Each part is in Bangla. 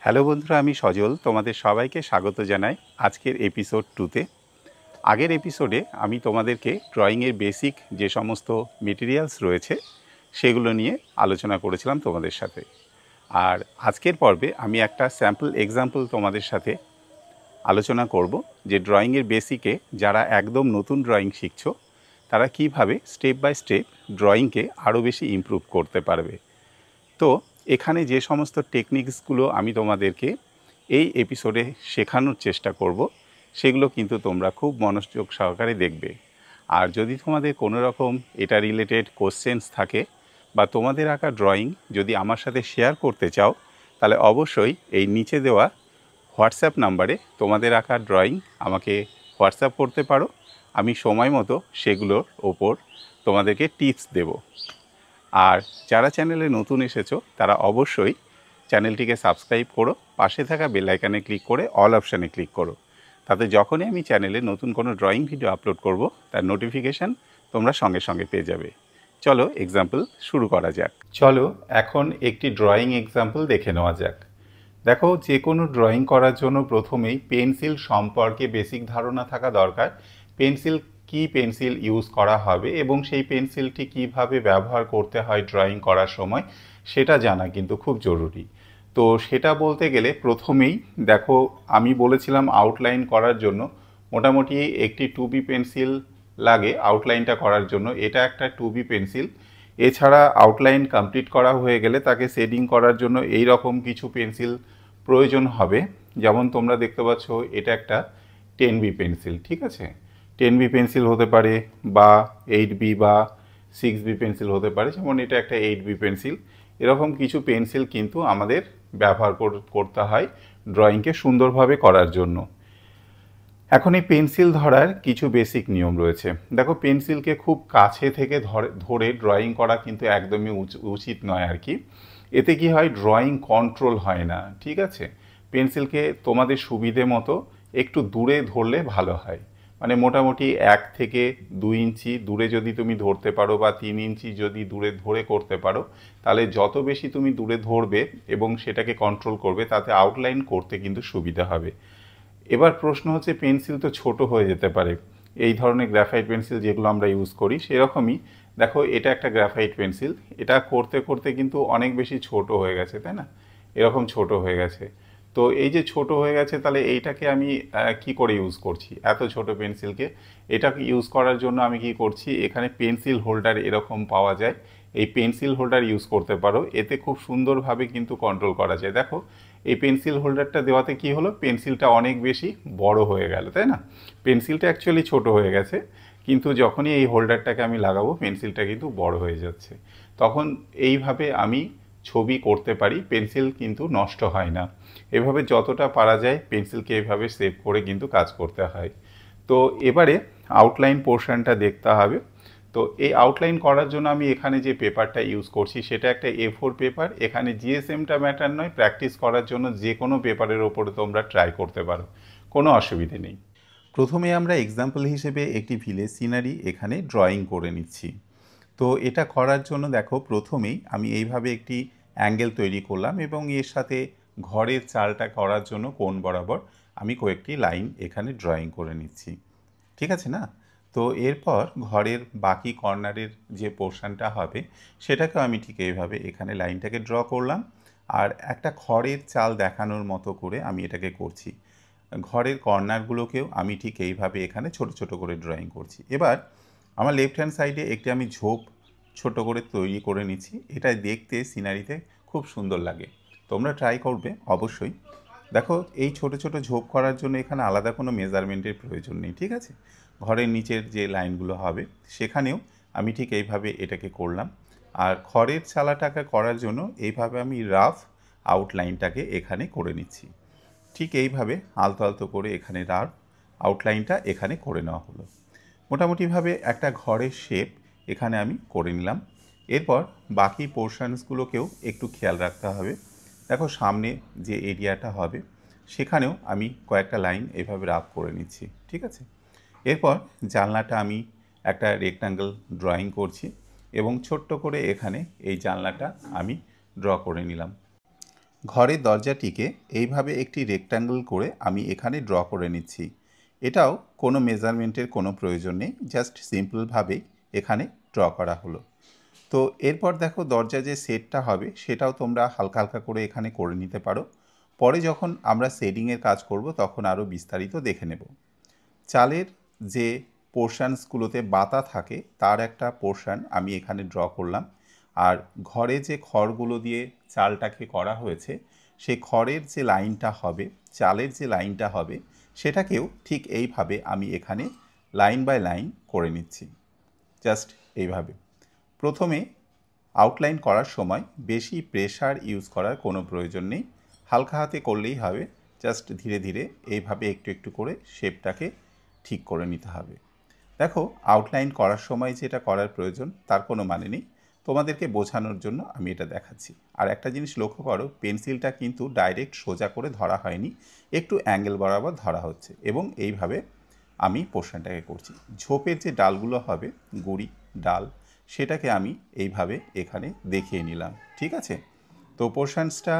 হ্যালো বন্ধুরা, আমি সজল তোমাদের সবাইকে স্বাগত জানাই আজকের এপিসোড 2তে। আগের এপিসোডে আমি তোমাদেরকে ড্রয়িংয়ের বেসিক যে সমস্ত মেটেরিয়ালস রয়েছে সেগুলো নিয়ে আলোচনা করেছিলাম তোমাদের সাথে। আর আজকের পর্বে আমি একটা স্যাম্পল এক্সাম্পল তোমাদের সাথে আলোচনা করব যে ড্রয়িংয়ের বেসিকে যারা একদম নতুন ড্রয়িং শিখছো তারা কিভাবে স্টেপ বাই স্টেপ ড্রয়িংকে আরও বেশি ইমপ্রুভ করতে পারবে। তো এখানে যে সমস্ত টেকনিক্সগুলো আমি তোমাদেরকে এই এপিসোডে শেখানোর চেষ্টা করব সেগুলো কিন্তু তোমরা খুব মনোযোগ সহকারে দেখবে। আর যদি তোমাদের কোনো রকম এটা রিলেটেড কোশ্চেন্স থাকে বা তোমাদের আঁকা ড্রয়িং যদি আমার সাথে শেয়ার করতে চাও, তাহলে অবশ্যই এই নিচে দেওয়া হোয়াটসঅ্যাপ নাম্বারে তোমাদের আঁকা ড্রয়িং আমাকে হোয়াটসঅ্যাপ করতে পারো। আমি সময় মতো সেগুলোর ওপর তোমাদেরকে টিপস দেব। আর যারা চ্যানেলে নতুন এসেছো তারা অবশ্যই চ্যানেলটিকে সাবস্ক্রাইব করো, পাশে থাকা বেল আইকনে ক্লিক করে অল অপশানে ক্লিক করো। তাতে যখনই আমি চ্যানেলে নতুন কোনো ড্রয়িং ভিডিও আপলোড করব তার নোটিফিকেশান তোমরা সঙ্গে সঙ্গে পেয়ে যাবে। চলো এক্সাম্পল শুরু করা যাক। চলো এখন একটি ড্রয়িং এক্সাম্পল দেখে নেওয়া যাক। দেখো, যে কোনো ড্রয়িং করার জন্য প্রথমেই পেন্সিল সম্পর্কে বেসিক ধারণা থাকা দরকার। কি পেন্সিল ইউজ করা হবে এবং সেই পেন্সিলটি কিভাবে ব্যবহার করতে হয় ড্রয়িং করার সময় সেটা জানা কিন্তু খুব জরুরি। তো সেটা বলতে গেলে প্রথমেই দেখো, আমি বলেছিলাম আউটলাইন করার জন্য মোটামুটি একটি 2B পেন্সিল লাগে আউটলাইনটা করার জন্য। এটা একটা 2B পেন্সিল। এছাড়া আউটলাইন কমপ্লিট করা হয়ে গেলে তাকে শেডিং করার জন্য এই রকম কিছু পেন্সিল প্রয়োজন হবে। যেমন তোমরা দেখতে পাচ্ছ এটা একটা 10B পেন্সিল, ঠিক আছে। 10B পেন্সিল হতে পারে বা 8B বা 6B পেন্সিল হতে পারে, যেমন এটা একটা 8B পেন্সিল। এরকম কিছু পেন্সিল কিন্তু আমাদের ব্যবহার করতে হয় ড্রয়িংকে সুন্দরভাবে করার জন্য। এখন এই পেন্সিল ধরার কিছু বেসিক নিয়ম রয়েছে। দেখো, পেন্সিলকে খুব কাছে থেকে ধরে ড্রয়িং করা কিন্তু একদমই উচিত নয় আর কি। এতে কি হয়, ড্রয়িং কন্ট্রোল হয় না, ঠিক আছে। পেন্সিলকে তোমাদের সুবিধে মতো একটু দূরে ধরলে ভালো হয়। মানে মোটামুটি 1 থেকে 2 ইঞ্চি দূরে যদি তুমি ধরতে পারো বা 3 ইঞ্চি যদি দূরে ধরে করতে পারো, তাহলে যত বেশি তুমি দূরে ধরবে এবং সেটাকে কন্ট্রোল করবে তাতে আউটলাইন করতে কিন্তু সুবিধা হবে। এবার প্রশ্ন হচ্ছে, পেন্সিল তো ছোট হয়ে যেতে পারে। এই ধরনের গ্রাফাইট পেন্সিল যেগুলো আমরা ইউজ করি সেরকমই দেখো, এটা একটা গ্রাফাইট পেন্সিল। এটা করতে করতে কিন্তু অনেক বেশি ছোট হয়ে গেছে, তাই না? এরকম ছোট হয়ে গেছে। তো এই যে ছোট হয়ে গেছে, তাহলে এইটাকে আমি কি করে ইউজ করছি এত ছোট পেন্সিলকে? এটাকে ইউজ করার জন্য আমি কি করছি, এখানে পেন্সিল হোল্ডার এরকম পাওয়া যায়। এই পেন্সিল হোল্ডার ইউজ করতে পারো, এতে খুব সুন্দরভাবে কিন্তু কন্ট্রোল করা যায়। দেখো, এই পেন্সিল হোল্ডারটা দেওয়াতে কি হলো, পেন্সিলটা অনেক বেশি বড় হয়ে গেল, তাই না? পেন্সিলটা অ্যাকচুয়ালি ছোট হয়ে গেছে, কিন্তু যখনই এই হোল্ডারটাকে আমি লাগাবো পেন্সিলটা কিন্তু বড় হয়ে যাচ্ছে। তখন এইভাবে আমি ছবি করতে পারি, পেন্সিল কিন্তু নষ্ট হয় না। এভাবে যতটা পারা যায় পেন্সিলকে এভাবে সেভ করে কিন্তু কাজ করতে হয়। তো এবারে আউটলাইন পোর্শনটা দেখতে হবে। তো এই আউটলাইন করার জন্য আমি এখানে যে পেপারটা ইউজ করছি সেটা একটা A4 পেপার। এখানে জিএসএমটা ম্যাটার নয়, প্র্যাকটিস করার জন্য যে কোনো পেপারের ওপরে তোমরা ট্রাই করতে পারো, কোনো অসুবিধে নেই। প্রথমে আমরা এক্সাম্পল হিসেবে একটি ভিলেজ সিনারি এখানে ড্রয়িং করে নিচ্ছি। তো এটা করার জন্য দেখো, প্রথমেই আমি এইভাবে একটি অ্যাঙ্গেল তৈরি করলাম এবং এর সাথে ঘরের চালটা করার জন্য কোণ বরাবর আমি কয়েকটি লাইন এখানে ড্রয়িং করে নিচ্ছি, ঠিক আছে না? তো এরপর ঘরের বাকি কর্নারের যে পোর্শনটা হবে সেটাকেও আমি ঠিক এইভাবে এখানে লাইনটাকে ড্র করলাম। আর একটা খড়ের চাল দেখানোর মতো করে আমি এটাকে করছি। ঘরের কর্নারগুলোকেও আমি ঠিক এইভাবে এখানে ছোট ছোট করে ড্রয়িং করছি। এবার আমার লেফট হ্যান্ড সাইডে একটি আমি ঝোপ ছোট করে তৈরি করে নিচ্ছি। এটা দেখতে সিনারিতে খুব সুন্দর লাগে, তোমরা ট্রাই করবে অবশ্যই। দেখো, এই ছোট ছোট ঝোপ করার জন্য এখানে আলাদা কোনো মেজারমেন্টের প্রয়োজন নেই, ঠিক আছে। ঘরের নিচের যে লাইনগুলো হবে সেখানেও আমি ঠিক এইভাবে এটাকে করলাম। আর খড়ের চালাটাকে করার জন্য এইভাবে আমি রাফ আউটলাইনটাকে এখানে করে নিচ্ছি। ঠিক এইভাবে আলতো আলতো করে এখানে রাফ আউটলাইনটা এখানে করে নেওয়া হলো। মোটামুটিভাবে একটা ঘরের শেপ এখানে আমি করে নিলাম। এরপর বাকি পোর্শনসগুলোকেও একটু খেয়াল রাখতে হবে। দেখো, সামনে যে এরিয়াটা হবে সেখানেও আমি কয়েকটা লাইন এভাবে রাফ করে নিচ্ছি, ঠিক আছে। এরপর জানলাটা আমি একটা রেক্ট্যাঙ্গেল ড্রয়িং করছি এবং ছোট্ট করে এখানে এই জানলাটা আমি ড্র করে নিলাম। ঘরের দরজাটিকে এইভাবে একটি রেক্ট্যাঙ্গল করে আমি এখানে ড্র করে নিচ্ছি। এটাও কোনো মেজারমেন্টের কোনো প্রয়োজন নেই, জাস্ট সিম্পলভাবেই এখানে ড্র করা হলো। তো এরপর দেখো দরজা যে সেটটা হবে সেটাও তোমরা হালকা হালকা করে এখানে করে নিতে পারো। পরে যখন আমরা শেডিংয়ের কাজ করব তখন আরও বিস্তারিত দেখে নেব। চালের যে পোর্শানসগুলোতে বাতা থাকে তার একটা পোর্শান আমি এখানে ড্র করলাম। আর ঘরে যে খড়গুলো দিয়ে চালটাকে করা হয়েছে সেই খড়ের যে লাইনটা হবে, চালের যে লাইনটা হবে, সেটাকেও ঠিক এইভাবে আমি এখানে লাইন বাই লাইন করে নিচ্ছি। জাস্ট এইভাবে। প্রথমে আউটলাইন করার সময় বেশি প্রেশার ইউজ করার কোনো প্রয়োজন নেই, হালকা হাতে করলেই হবে। জাস্ট ধীরে ধীরে এইভাবে একটু একটু করে শেপটাকে ঠিক করে নিতে হবে। দেখো আউটলাইন করার সময় যেটা করার প্রয়োজন তার কোনো মানে নেই, তোমাদেরকে বোঝানোর জন্য আমি এটা দেখাচ্ছি। আর একটা জিনিস লক্ষ্য করো, পেন্সিলটা কিন্তু ডাইরেক্ট সোজা করে ধরা হয়নি, একটু অ্যাঙ্গেল বরাবর ধরা হচ্ছে এবং এইভাবে আমি পোর্শনটাকে করছি। ঝোপের যে ডালগুলো হবে, গুড়ি ডাল, সেটাকে আমি এইভাবে এখানে দেখিয়ে নিলাম। ঠিক আছে, তো পোর্শনসটা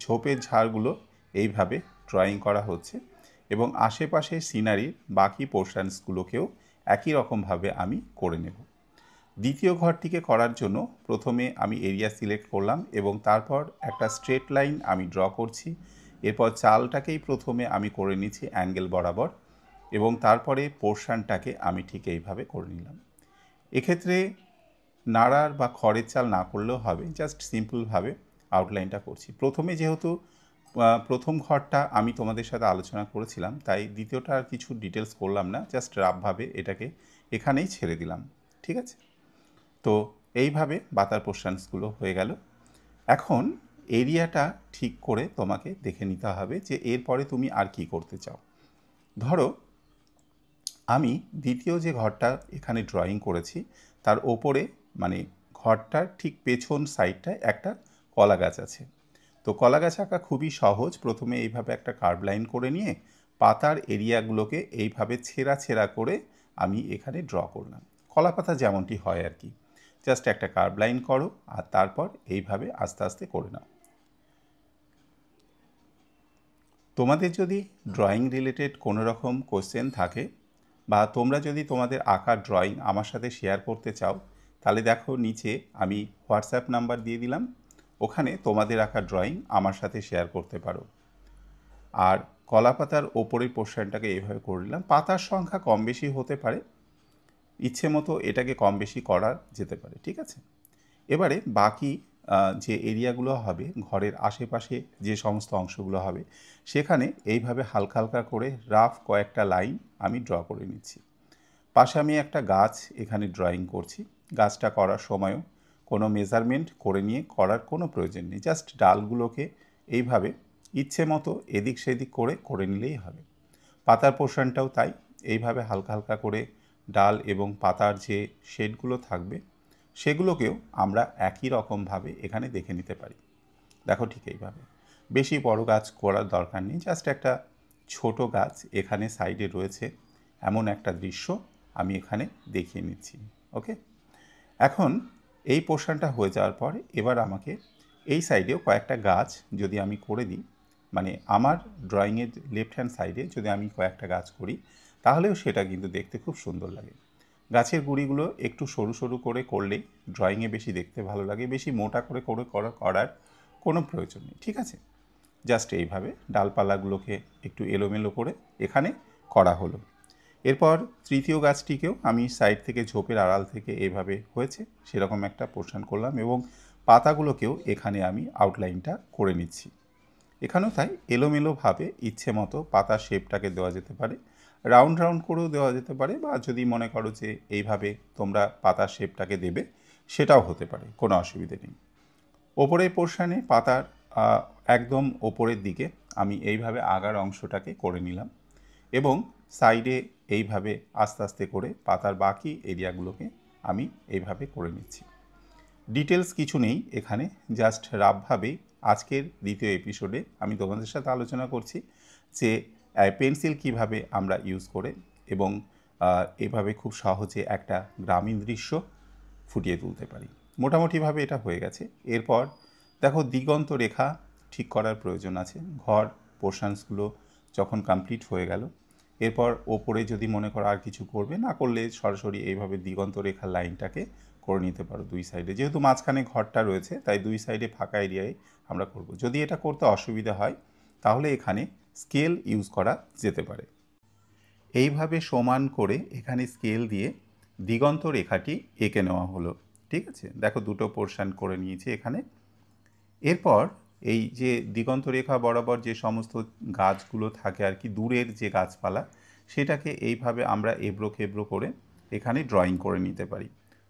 ঝোপের ঝাড়গুলো এইভাবে ড্রয়িং করা হচ্ছে এবং আশেপাশে সিনারির বাকি পোর্শনসগুলোকেও একই রকমভাবে আমি করে নেব। দ্বিতীয় ঘরটিকে করার জন্য প্রথমে আমি এরিয়া সিলেক্ট করলাম এবং তারপর একটা স্ট্রেট লাইন আমি ড্র করছি। এরপর চালটাকেই প্রথমে আমি করে নিচ্ছি অ্যাঙ্গেল বরাবর এবং তারপরে পোর্শনটাকে আমি ঠিক এইভাবে করে নিলাম। এক্ষেত্রে নাড়ার বা খড়ের চাল না করলেও হবে, জাস্ট সিম্পলভাবে আউটলাইনটা করছি। প্রথমে যেহেতু প্রথম ঘরটা আমি তোমাদের সাথে আলোচনা করেছিলাম, তাই দ্বিতীয়টা আর কিছু ডিটেলস করলাম না, জাস্ট রাফভাবে এটাকে এখানেই ছেড়ে দিলাম। ঠিক আছে, তো এইভাবে বাতার পোর্শনসগুলো হয়ে গেল। এখন এরিয়াটা ঠিক করে তোমাকে দেখে নিতে হবে যে এরপরে তুমি আর কি করতে চাও। ধরো আমি দ্বিতীয় যে ঘরটা এখানে ড্রয়িং করেছি তার ওপরে মানে ঘরটার ঠিক পেছন সাইডটায় একটা কলা গাছ আছে। তো কলা গাছ আঁকা খুবই সহজ। প্রথমে এইভাবে একটা কার্ভ লাইন করে নিয়ে পাতার এরিয়াগুলোকে এইভাবে ছেঁড়া ছেঁড়া করে আমি এখানে ড্র করলাম, কলা পাতা যেমনটি হয় আর কি। জাস্ট একটা কার্ভ লাইন করো আর তারপর এইভাবে আস্তে আস্তে করে নাও। তোমাদের যদি ড্রয়িং রিলেটেড কোনো রকম কোশ্চেন থাকে বা তোমরা যদি তোমাদের আঁকার ড্রয়িং আমার সাথে শেয়ার করতে চাও, তাহলে দেখো নিচে আমি হোয়াটসঅ্যাপ নাম্বার দিয়ে দিলাম, ওখানে তোমাদের আঁকার ড্রয়িং আমার সাথে শেয়ার করতে পারো। আর কলা পাতার ওপরের পোর্শনটাকে এইভাবে করে নিলাম। পাতার সংখ্যা কম বেশি হতে পারে, ইচ্ছে মতো এটাকে কম বেশি করা যেতে পারে। ঠিক আছে, এবারে বাকি যে এরিয়াগুলো হবে, ঘরের আশেপাশে যে সমস্ত অংশগুলো হবে, সেখানে এইভাবে হালকা হালকা করে রাফ কয়েকটা লাইন আমি ড্র করে নিচ্ছি। পাশে আমি একটা গাছ এখানে ড্রয়িং করছি। গাছটা করার সময়ও কোনো মেজারমেন্ট করে নিয়ে করার কোনো প্রয়োজন নেই, জাস্ট ডালগুলোকে এইভাবে ইচ্ছে মতো এদিক সেদিক করে করে নিলেই হবে। পাতার পোর্শনটাও তাই, এইভাবে হালকা হালকা করে ডাল এবং পাতার যে শেডগুলো থাকবে সেগুলোকেও আমরা একই রকমভাবে এখানে দেখে নিতে পারি। দেখো ঠিক এইভাবে। বেশি বড় গাছ করার দরকার নেই, জাস্ট একটা ছোট গাছ এখানে সাইডে রয়েছে এমন একটা দৃশ্য আমি এখানে দেখিয়ে নিচ্ছি। ওকে, এখন এই পোর্শনটা হয়ে যাওয়ার পর এবার আমাকে এই সাইডেও কয়েকটা গাছ যদি আমি করে দিই, মানে আমার ড্রয়িংয়ের লেফট হ্যান্ড সাইডে যদি আমি কয়েকটা গাছ করি, তাহলেও সেটা কিন্তু দেখতে খুব সুন্দর লাগে। গাছের গুঁড়িগুলো একটু সরু সরু করে করলেই ড্রয়িংয়ে বেশি দেখতে ভালো লাগে, বেশি মোটা করে করার কোনো প্রয়োজন নেই। ঠিক আছে, জাস্ট এইভাবে ডালপালাগুলোকে একটু এলোমেলো করে এখানে করা হলো। এরপর তৃতীয় গাছটিকেও আমি সাইড থেকে ঝোপের আড়াল থেকে এভাবে হয়েছে সেরকম একটা পোর্শন করলাম এবং পাতাগুলোকেও এখানে আমি আউটলাইনটা করে নিচ্ছি। এখানেও তাই এলোমেলোভাবে ইচ্ছে মতো পাতার শেপটাকে দেওয়া যেতে পারে, রাউন্ড রাউন্ড করেও দেওয়া যেতে পারে, বা যদি মনে করো যে এইভাবে তোমরা পাতার শেপটাকে দেবে সেটাও হতে পারে, কোনো অসুবিধে নেই। ওপরের পোর্শানে পাতার একদম ওপরের দিকে আমি এইভাবে আগার অংশটাকে করে নিলাম এবং সাইডে এইভাবে আস্তে আস্তে করে পাতার বাকি এরিয়াগুলোকে আমি এইভাবে করে নিচ্ছি। ডিটেলস কিছু নেই এখানে, জাস্ট রাফভাবেই আজকের দ্বিতীয় এপিসোডে আমি তোমাদের সাথে আলোচনা করছি যে পেন্সিল কিভাবে আমরা ইউজ করে এবং এভাবে খুব সহজে একটা গ্রামীণ দৃশ্য ফুটিয়ে তুলতে পারি। মোটামুটিভাবে এটা হয়ে গেছে। এরপর দেখো দিগন্ত রেখা ঠিক করার প্রয়োজন আছে। ঘর পোর্শনসগুলো যখন কমপ্লিট হয়ে গেল, এরপর ওপরে যদি মনে করো আর কিছু করবে, না করলে সরাসরি এইভাবে দিগন্ত রেখার লাইনটাকে করে নিতে পারো দুই সাইডে। যেহেতু মাঝখানে ঘরটা রয়েছে তাই দুই সাইডে ফাঁকা এরিয়ায় আমরা করব। যদি এটা করতে অসুবিধা হয় তাহলে এখানে স্কেল ইউজ করা যেতে পারে। এইভাবে সমান করে এখানে স্কেল দিয়ে দিগন্ত রেখাটি এঁকে নেওয়া হলো। ঠিক আছে, দেখো দুটো পোর্শন করে নিয়েছি এখানে। এরপর এই যে দিগন্ত রেখা বরাবর যে সমস্ত গাছগুলো থাকে আর কি, দূরের যে গাছপালা, সেটাকে এইভাবে আমরা এবড়ো খেবড়ো করে এখানে ড্রয়িং করে নিতে পারি।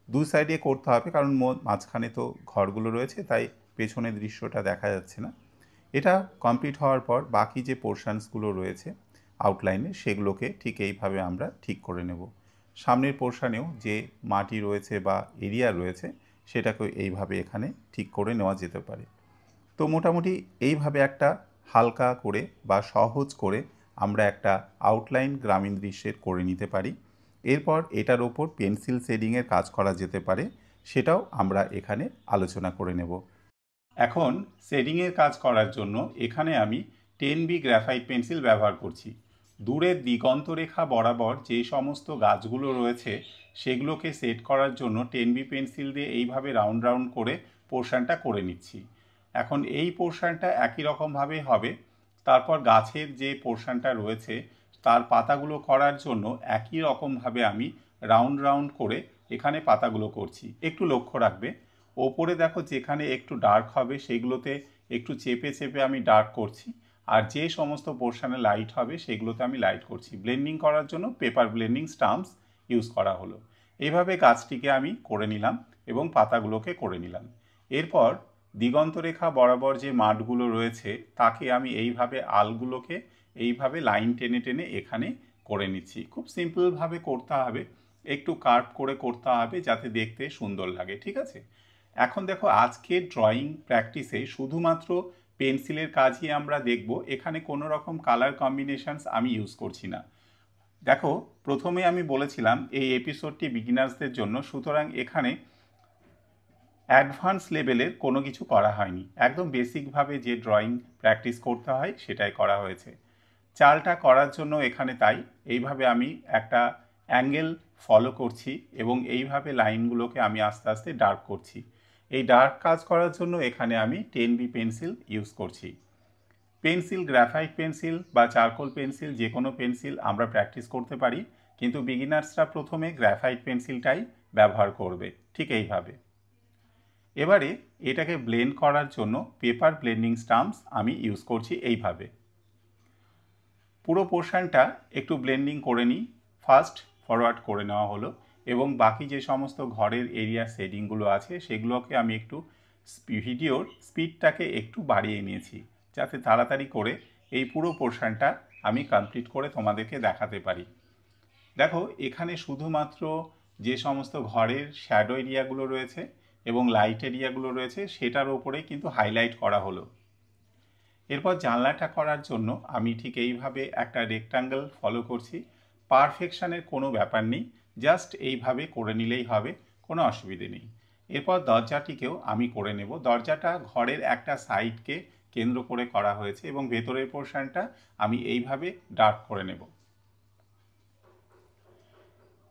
দু সাইডে করতে হবে কারণ মাঝখানে তো ঘরগুলো রয়েছে, তাই পেছনের দৃশ্যটা দেখা যাচ্ছে না। এটা কমপ্লিট হওয়ার পর বাকি যে পোর্শনসগুলো রয়েছে আউটলাইনে, সেগুলোকে ঠিক এইভাবে আমরা ঠিক করে নেব। সামনের পোর্শনেও যে মাটি রয়েছে বা এরিয়া রয়েছে সেটাকে এইভাবে এখানে ঠিক করে নেওয়া যেতে পারে। তো মোটামুটি এইভাবে একটা হালকা করে বা সহজ করে আমরা একটা আউটলাইন গ্রামীণ দৃশ্যের করে নিতে পারি। এরপর এটার ওপর পেন্সিল শেডিংয়ের কাজ করা যেতে পারে, সেটাও আমরা এখানে আলোচনা করে নেব। এখন শেডিংয়ের কাজ করার জন্য এখানে আমি 10B গ্রাফাইট পেন্সিল ব্যবহার করছি। দূরের দিগন্ত রেখা বরাবর যে সমস্ত গাছগুলো রয়েছে সেগুলোকে সেট করার জন্য 10B পেন্সিল দিয়ে এইভাবে রাউন্ড রাউন্ড করে পোর্শনটা করে নিচ্ছি। এখন এই পোর্শনটা একই রকমভাবে হবে। তারপর গাছের যে পোর্শনটা রয়েছে তার পাতাগুলো করার জন্য একই রকমভাবে আমি রাউন্ড রাউন্ড করে এখানে পাতাগুলো করছি। একটু লক্ষ্য রাখবে, ওপরে দেখো যেখানে একটু ডার্ক হবে সেগুলোতে একটু চেপে চেপে আমি ডার্ক করছি, আর যে সমস্ত পোর্শনে লাইট হবে সেগুলোতে আমি লাইট করছি। ব্লেন্ডিং করার জন্য পেপার ব্লেন্ডিং স্টাম্পস ইউজ করা হলো। এইভাবে গাছটিকে আমি করে নিলাম এবং পাতাগুলোকে করে নিলাম। এরপর দিগন্ত রেখা বরাবর যে মাঠগুলো রয়েছে তাকে আমি এইভাবে আলগুলোকে এইভাবে লাইন টেনে টেনে এখানে করে নিচ্ছি। খুব সিম্পলভাবে করতে হবে, একটু কার্ভ করে করতে হবে যাতে দেখতে সুন্দর লাগে। ঠিক আছে, এখন দেখো আজকের ড্রয়িং প্র্যাকটিসে শুধুমাত্র পেন্সিলের কাজই আমরা দেখব। এখানে কোনো রকম কালার কম্বিনেশনস আমি ইউজ করছি না। দেখো প্রথমে আমি বলেছিলাম এই এপিসোডটি বিগিনার্সদের জন্য, সুতরাং এখানে অ্যাডভান্স লেভেলের কোনো কিছু করা হয়নি। একদম বেসিকভাবে যে ড্রয়িং প্র্যাকটিস করতে হয় সেটাই করা হয়েছে। চালটা করার জন্য এখানে তাই এইভাবে আমি একটা অ্যাঙ্গেল ফলো করছি এবং এইভাবে লাইনগুলোকে আমি আস্তে আস্তে ডার্ক করছি। এই ডার্ক কাজ করার জন্য এখানে আমি 10B পেন্সিল ইউজ করছি। পেন্সিল, গ্রাফাইট পেন্সিল বা চারকোল পেন্সিল, যে কোনো পেন্সিল আমরা প্র্যাকটিস করতে পারি, কিন্তু বিগিনার্সরা প্রথমে গ্রাফাইট পেন্সিলটাই ব্যবহার করবে। ঠিক এইভাবে এবারে এটাকে ব্লেন্ড করার জন্য পেপার ব্লেন্ডিং স্টাম্পস আমি ইউজ করছি। এইভাবে পুরো পোর্শনটা একটু ব্লেন্ডিং করে নিই, ফাস্ট ফরওয়ার্ড করে নেওয়া হলো এবং বাকি যে সমস্ত ঘরের এরিয়া শেডিংগুলো আছে সেগুলোকে আমি একটু ভিডিওর স্পিডটাকে একটু বাড়িয়ে নিয়েছি যাতে তাড়াতাড়ি করে এই পুরো পোর্শনটা আমি কমপ্লিট করে তোমাদেরকে দেখাতে পারি। দেখো এখানে শুধুমাত্র যে সমস্ত ঘরের শ্যাডো এরিয়াগুলো রয়েছে এবং লাইট এরিয়াগুলো রয়েছে সেটার ওপরে কিন্তু হাইলাইট করা হলো। এরপর জানলাটা করার জন্য আমি ঠিক এইভাবে একটা রেক্ট্যাঙ্গেল ফলো করছি। পারফেকশানের কোনো ব্যাপার নেই, জাস্ট এইভাবে করে নিলেই হবে, কোনো অসুবিধে নেই। এরপর দরজাটিকেও আমি করে নেব। দরজাটা ঘরের একটা সাইডকে কেন্দ্র করে করা হয়েছে এবং ভেতরের পোর্শনটা আমি এইভাবে ডার্ক করে নেব।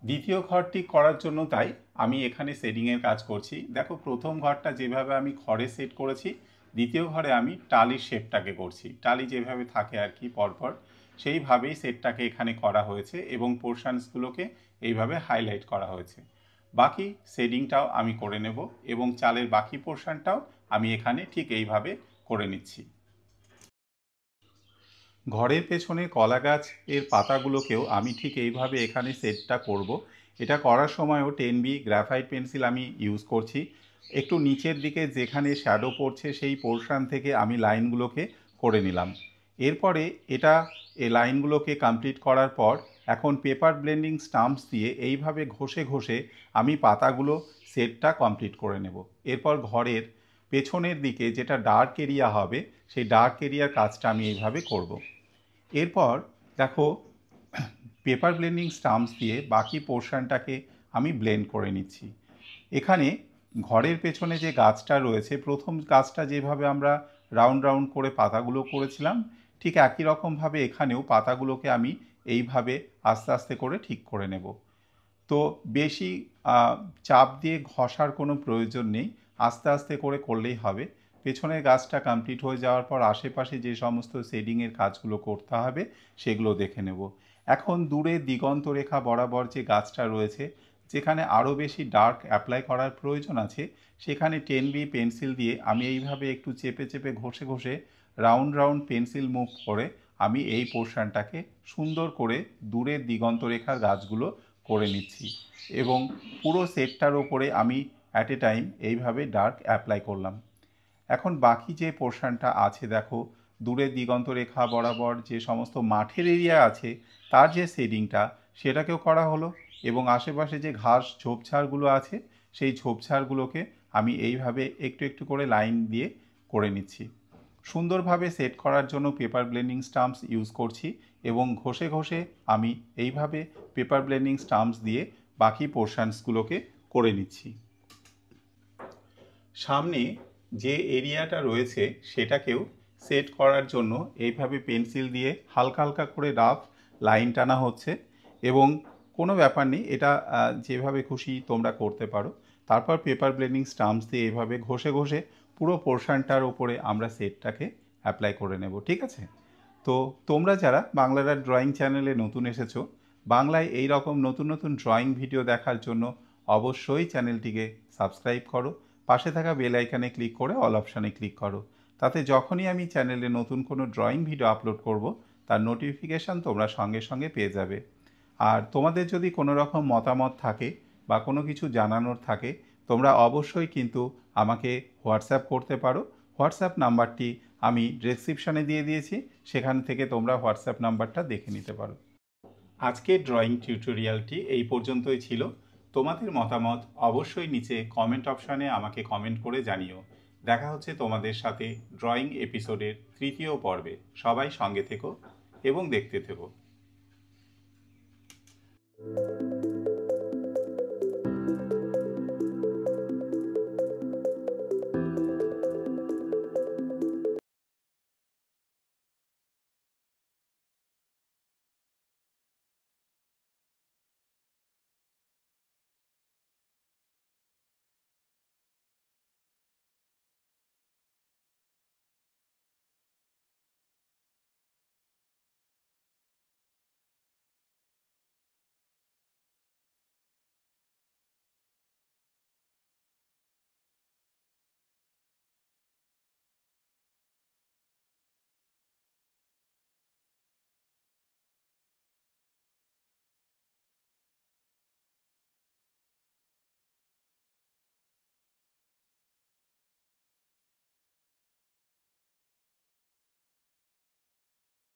দ্বিতীয় ঘরটি করার জন্য তাই আমি এখানে শেডিংয়ের কাজ করছি। দেখো প্রথম ঘরটা যেভাবে আমি খড়ে সেট করেছি, দ্বিতীয় ঘরে আমি টালির শেপটাকে করছি। টালি যেভাবে থাকে আর কি পরপর, সেইভাবেই সেটটাকে এখানে করা হয়েছে এবং পোর্শনসগুলোকে এইভাবে হাইলাইট করা হয়েছে। বাকি শেডিংটাও আমি করে নেব এবং চালের বাকি পোর্শনটাও আমি এখানে ঠিক এইভাবে করে নিচ্ছি। ঘরের পেছনে কলা গাছ এর পাতাগুলোকেও আমি ঠিক এইভাবে এখানে সেটটা করব। এটা করার সময়ও 10B গ্রাফাইট পেন্সিল আমি ইউজ করছি। একটু নিচের দিকে যেখানে শ্যাডো পড়ছে সেই পোর্শন থেকে আমি লাইনগুলোকে করে নিলাম। এরপরে এই লাইনগুলোকে কমপ্লিট করার পর এখন পেপার ব্লেন্ডিং স্টাম্পস দিয়ে এইভাবে ঘষে ঘষে আমি পাতাগুলো সেটটা কমপ্লিট করে নেব। এরপর ঘরের পেছনের দিকে যেটা ডার্ক এরিয়া হবে সেই ডার্ক এরিয়ার কাজটা আমি এইভাবে করব। এরপর দেখো পেপার ব্লেন্ডিং স্টাম্পস দিয়ে বাকি পোর্শনটাকে আমি ব্লেন্ড করে নিচ্ছি। এখানে ঘরের পেছনে যে গাছটা রয়েছে, প্রথম গাছটা যেভাবে আমরা রাউন্ড রাউন্ড করে পাতাগুলো করেছিলাম, ঠিক একই রকমভাবে এখানেও পাতাগুলোকে আমি এইভাবে আস্তে আস্তে করে ঠিক করে নেব। তো বেশি চাপ দিয়ে ঘষার কোনো প্রয়োজন নেই, আস্তে আস্তে করে করলেই হবে। পেছনের গাছটা কমপ্লিট হয়ে যাওয়ার পর আশেপাশে যে সমস্ত শেডিংয়ের কাজগুলো করতে হবে সেগুলো দেখে নেব। এখন দূরে দিগন্ত রেখা বরাবর যে গাছটা রয়েছে, যেখানে আরও বেশি ডার্ক অ্যাপ্লাই করার প্রয়োজন আছে, সেখানে 10B পেন্সিল দিয়ে আমি এইভাবে একটু চেপে চেপে ঘষে ঘষে রাউন্ড রাউন্ড পেন্সিল মুভ করে আমি এই পোর্শনটাকে সুন্দর করে দূরের দিগন্ত রেখার গাছগুলো করে নিচ্ছি এবং পুরো সেটটার ওপরে আমি অ্যাট এ টাইম এইভাবে ডার্ক অ্যাপ্লাই করলাম। এখন বাকি যে পোর্শনটা আছে দেখো, দূরের দিগন্ত রেখা বরাবর যে সমস্ত মাঠের এরিয়া আছে তার যে শেডিংটা সেটাকেও করা হলো এবং আশেপাশে যে ঘাস ঝোপঝাড়গুলো আছে সেই ঝোপঝাড়গুলোকে আমি এইভাবে একটু একটু করে লাইন দিয়ে করে নিচ্ছি। সুন্দরভাবে সেট করার জন্য পেপার ব্লেন্ডিং স্টাম্পস ইউজ করছি এবং ঘষে ঘষে আমি এইভাবে পেপার ব্লেন্ডিং স্টাম্পস দিয়ে বাকি পোর্শনসগুলোকে করে নিচ্ছি। সামনে যে এরিয়াটা রয়েছে সেটাকেও সেট করার জন্য এইভাবে পেন্সিল দিয়ে হালকা হালকা করে রাফ লাইন টানা হচ্ছে এবং কোনো ব্যাপার নেই, এটা যেভাবে খুশি তোমরা করতে পারো। তারপর পেপার ব্লেন্ডিং স্টাম্পস দিয়ে এইভাবে ঘষে ঘষে পুরো পোর্শনটার ওপরে আমরা সেটটাকে অ্যাপ্লাই করে নেব, ঠিক আছে? তো তোমরা যারা বাংলার আর্ট ড্রয়িং চ্যানেলে নতুন এসেছো, বাংলায় এই রকম নতুন নতুন ড্রয়িং ভিডিও দেখার জন্য অবশ্যই চ্যানেলটিকে সাবস্ক্রাইব করো, পাশে থাকা বেল আইকনে ক্লিক করে অল অপশানে ক্লিক করো। তাতে যখনই আমি চ্যানেলে নতুন কোনো ড্রয়িং ভিডিও আপলোড করব তার নোটিফিকেশান তোমরা সঙ্গে সঙ্গে পেয়ে যাবে। আর তোমাদের যদি কোনো রকম মতামত থাকে বা কোনো কিছু জানানোর থাকে, তোমরা অবশ্যই কিন্তু আমাকে হোয়াটসঅ্যাপ করতে পারো। হোয়াটসঅ্যাপ নাম্বারটি আমি ডেসক্রিপশানে দিয়ে দিয়েছি, সেখান থেকে তোমরা হোয়াটসঅ্যাপ নাম্বারটা দেখে নিতে পারো। আজকের ড্রয়িং টিউটোরিয়ালটি এই পর্যন্তই ছিল। তোমাদের মতামত অবশ্যই নিচে কমেন্ট অপশানে আমাকে কমেন্ট করে জানিও। দেখা হচ্ছে তোমাদের সাথে ড্রয়িং এপিসোডের 3য় পর্বে। সবাই সঙ্গে থেকো এবং দেখতে থেকো।